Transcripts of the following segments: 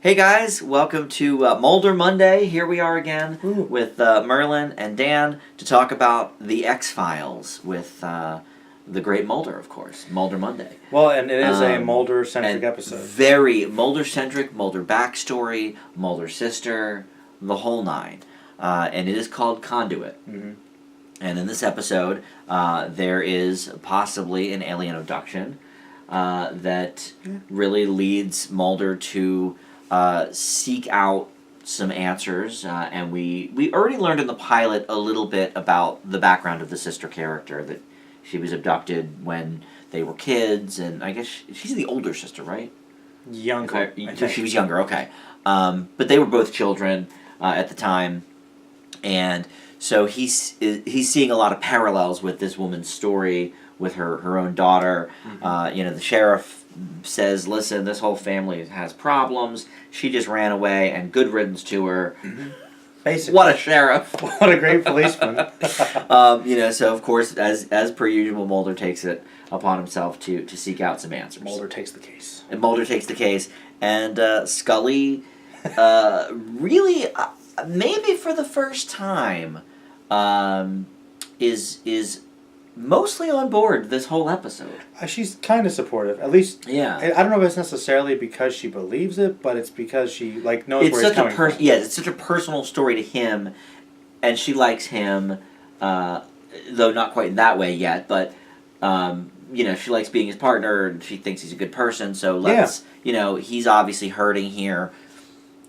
Hey guys, welcome to Mulder Monday. Here we are again with Merlin and Dan to talk about the X-Files with the great Mulder, of course. Mulder Monday. Well, and it is a Mulder-centric episode. Very Mulder-centric, Mulder backstory, Mulder sister, the whole nine. And it is called Conduit. Mm-hmm. And in this episode, there is possibly an alien abduction that really leads Mulder to seek out some answers, and we already learned in the pilot a little bit about the background of the sister character, that she was abducted when they were kids, and I guess she's the older sister, right? Younger. She was younger, okay. But they were both children at the time, and so he's seeing a lot of parallels with this woman's story with her own daughter. Mm-hmm. The sheriff says, listen, this whole family has problems. She just ran away, and good riddance to her. Mm-hmm. Basically. What a sheriff. What a great policeman. So of course, as per usual, Mulder takes it upon himself to seek out some answers. Mulder takes the case. And Scully, really, maybe for the first time, is mostly on board this whole episode. She's kind of supportive, at least. Yeah. I don't know if it's necessarily because she believes it, but it's because she knows where it's coming from. Yeah, it's such a personal story to him, and she likes him, though not quite in that way yet. But she likes being his partner, and she thinks he's a good person. So he's obviously hurting here.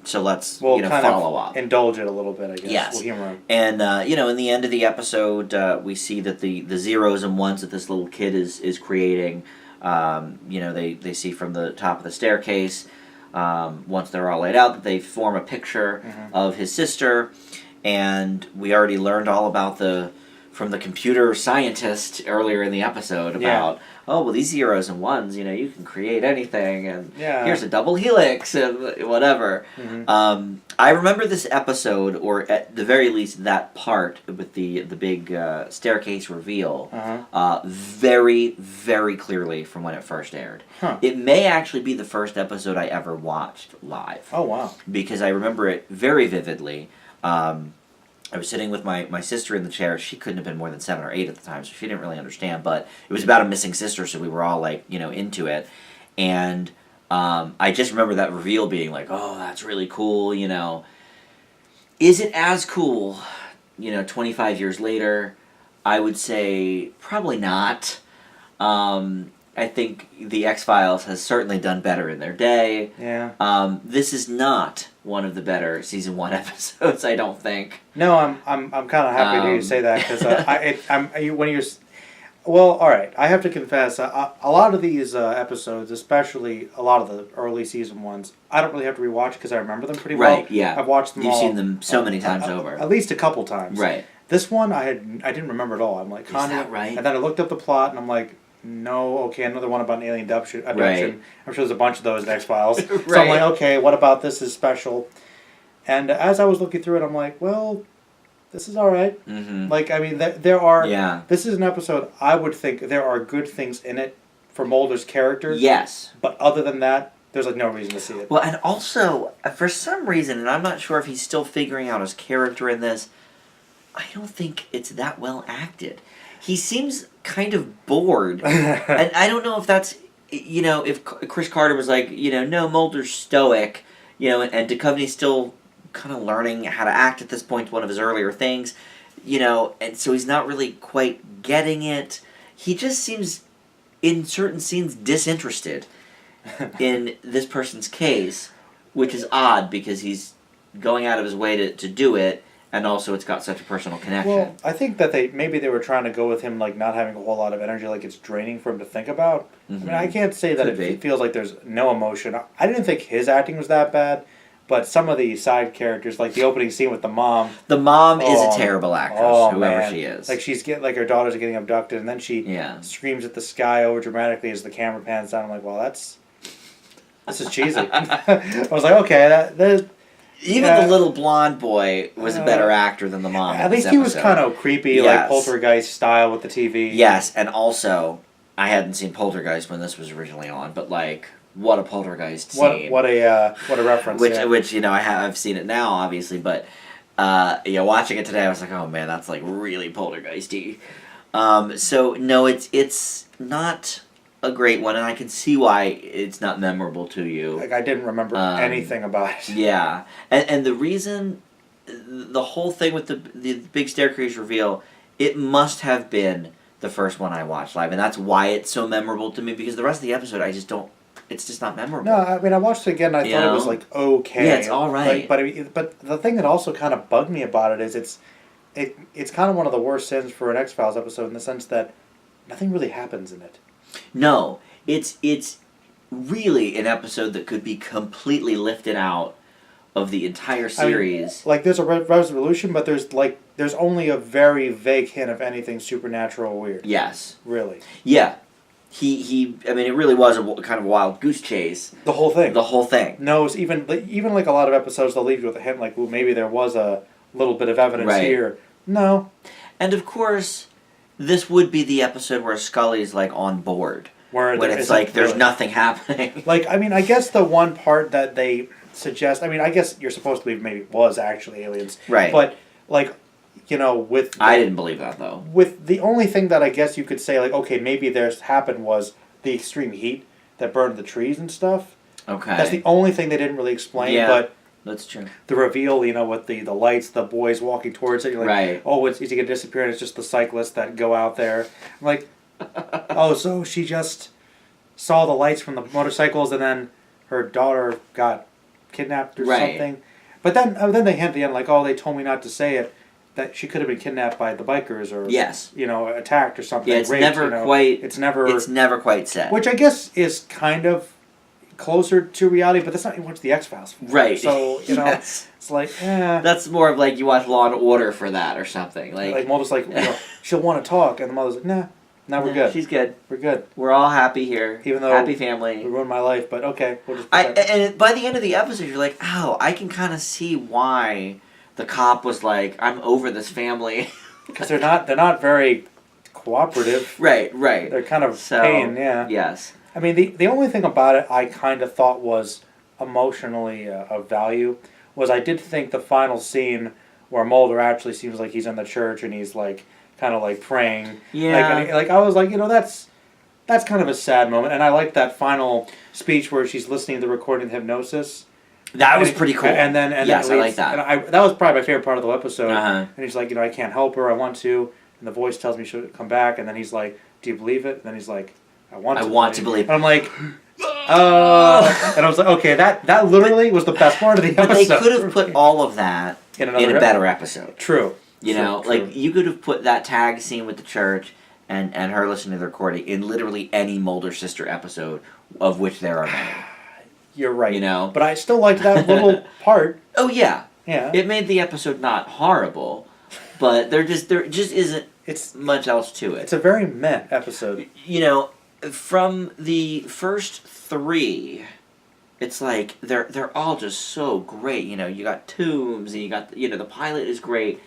So let's follow up. Indulge it a little bit, I guess. Yes. We'll humor him. And in the end of the episode, we see that the zeros and ones that this little kid is creating, they see from the top of the staircase, once they're all laid out, that they form a picture of his sister. And we already learned all about from the computer scientist earlier in the episode about, these zeros and ones, you can create anything, and here's a double helix, and whatever. Mm-hmm. I remember this episode, or at the very least that part with the big staircase reveal, very, very clearly from when it first aired. Huh. It may actually be the first episode I ever watched live. Oh, wow. Because I remember it very vividly. I was sitting with my sister in the chair. She couldn't have been more than 7 or 8 at the time, so she didn't really understand. But it was about a missing sister, so we were all into it. And I just remember that reveal being like, oh, that's really cool. Is it as cool? 25 years later, I would say probably not. I think the X-Files has certainly done better in their day. Yeah. This is not one of the better season 1 episodes, I don't think. No, I'm kind of happy to hear you say that, because all right. I have to confess, a lot of these episodes, especially a lot of the early season ones, I don't really have to rewatch because I remember them pretty well. Right. Yeah. I've watched them all. You've seen them so many times over. At least a couple times. Right. This one I didn't remember at all. I'm like, is that right? And then I looked up the plot and I'm like, no, okay, another one about an alien abduction. Right. I'm sure there's a bunch of those in X-Files. Right. So I'm like, okay, what about this is special? And as I was looking through it, I'm like, well, this is all right. Mm-hmm. There are... Yeah. This is an episode, I would think there are good things in it for Mulder's character. Yes. But other than that, there's no reason to see it. Well, and also, for some reason, and I'm not sure if he's still figuring out his character in this, I don't think it's that well acted. He seems kind of bored. And I don't know if that's, if Chris Carter was like, no, Mulder's stoic, and Duchovny's still kind of learning how to act at this point, one of his earlier things, and so he's not really quite getting it. He just seems, in certain scenes, disinterested in this person's case, which is odd because he's going out of his way to do it. And also, it's got such a personal connection. Well, I think that they were trying to go with him not having a whole lot of energy, it's draining for him to think about. Mm-hmm. I mean, I can't say that it feels like there's no emotion. I didn't think his acting was that bad, but some of the side characters, like the opening scene with the mom. The mom is a terrible actress, whoever she is. She's her daughters are getting abducted, and then she screams at the sky over dramatically as the camera pans down. I'm like, well, this is cheesy. I was like, okay, Even the little blonde boy was a better actor than the mom. At least he was kind of creepy, like Poltergeist style with the TV. Yes, and also, I hadn't seen Poltergeist when this was originally on, but what a poltergeist scene. What a reference. Which I've seen it now, obviously, but watching it today, I was like, oh man, that's like really poltergeisty. So no, it's not a great one, and I can see why it's not memorable to you. Like, I didn't remember anything about it. Yeah, and the reason, the whole thing with the big staircase reveal, it must have been the first one I watched live, and that's why it's so memorable to me, because the rest of the episode, I just don't, it's just not memorable. No, I mean, I watched it again, and I thought it was, like, okay. Yeah, it's all right. But the thing that also kind of bugged me about it is it's kind of one of the worst sins for an X-Files episode, in the sense that nothing really happens in it. No, it's really an episode that could be completely lifted out of the entire series. I mean, like, there's a resolution, but there's only a very vague hint of anything supernatural or weird. Yes. Really. Yeah. He I mean, it really was a kind of wild goose chase. The whole thing. No, it's even like a lot of episodes, they'll leave you with a hint, like, well, maybe there was a little bit of evidence here. No. And of course, this would be the episode where Scully's like on board. When it's like there's nothing happening. Like, I mean, I guess the one part that they suggest, I mean, I guess you're supposed to believe maybe it was actually aliens. Right. But, like, with... I didn't believe that, though. With the only thing that I guess you could say, like, okay, maybe there's happened was the extreme heat that burned the trees and stuff. Okay. That's the only thing they didn't really explain. Yeah, but that's true. The reveal, with the lights, the boys walking towards it, you're like, right. Oh, is he going to disappear? And it's just the cyclists that go out there. I'm like, oh, so she just saw the lights from the motorcycles, and then her daughter got kidnapped or something. But then they hint at the end, like, oh, they told me not to say it, that she could have been kidnapped by the bikers or attacked or something. Yeah, it's raped, It's never quite said. Which I guess is kind of closer to reality, but that's not even what the X-Files for. Right. So, yes. It's like, That's more of like you watch Law and Order for that or something. Like Mulder's like, she'll want to talk, and the mother's like, nah, we're good. She's good. We're good. We're all happy here. Even though happy family. It ruined my life, but okay, we'll just and by the end of the episode, you're like, oh, I can kind of see why the cop was like, I'm over this family. Because they're not very cooperative. Right. They're kind of pain, yeah. Yes. I mean, the only thing about it I kind of thought was emotionally of value was I did think the final scene where Mulder actually seems like he's in the church and he's like kind of like praying. Yeah. Like I was like, that's kind of a sad moment, and I like that final speech where she's listening to the recording of hypnosis. That was pretty cool. And then yes, I like that. And that was probably my favorite part of the episode. Uh-huh. And he's like, I can't help her. I want to. And the voice tells me she should come back. And then he's like, do you believe it? And then he's like, I want to believe. And I'm like, and I was like, okay, that literally was the best part of the episode. But they could have put all of that in a better episode. True. Like you could have put that tag scene with the church and her listening to the recording in literally any Mulder sister episode, of which there are many. You're right. But I still liked that little part. Oh yeah. Yeah. It made the episode not horrible, but there just isn't much else to it. It's a very meh episode. From the first 3, it's like they're all just so great. You got Tombs, and you got the pilot is great,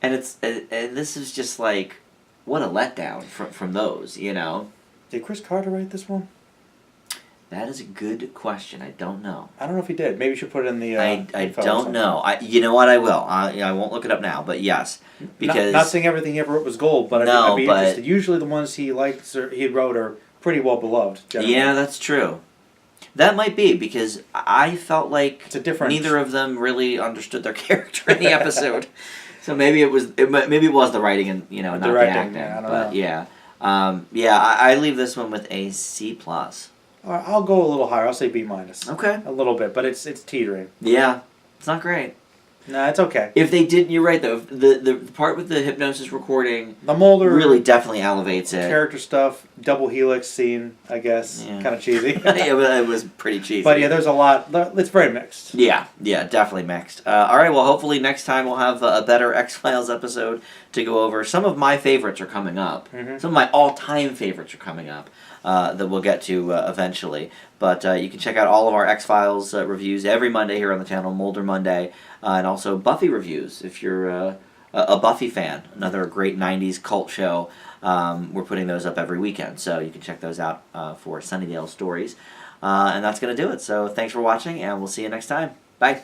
and this is just like, what a letdown from those. Did Chris Carter write this one? That is a good question. I don't know. I don't know if he did. Maybe you should put it in the. I don't know. You know what? I will. I won't look it up now. But yes, because not saying everything he ever wrote was gold, but I'd be interested. Usually, the ones he likes or he wrote are pretty well beloved. Generally. Yeah, that's true. That might be because I felt like neither of them really understood their character in the episode. So maybe it was the writing and not the acting. Yeah, I don't know. I leave this one with a C+. I'll go a little higher. I'll say B-. Okay. A little bit, but it's teetering. Yeah, it's not great. Nah, it's okay. If they didn't, you're right though. The part with the hypnosis recording, the Mulder really definitely elevates it. Character stuff, double helix scene, I guess, kind of cheesy. Yeah, but it was pretty cheesy. But yeah, there's a lot. It's very mixed. Yeah, definitely mixed. All right, well, hopefully next time we'll have a better X-Files episode to go over. Some of my favorites are coming up. Mm-hmm. Some of my all-time favorites are coming up. That we'll get to eventually. But you can check out all of our X-Files reviews every Monday here on the channel, Mulder Monday, and also Buffy reviews if you're a Buffy fan. Another great 90s cult show. We're putting those up every weekend, so you can check those out for Sunnydale Stories. And that's going to do it. So thanks for watching, and we'll see you next time. Bye.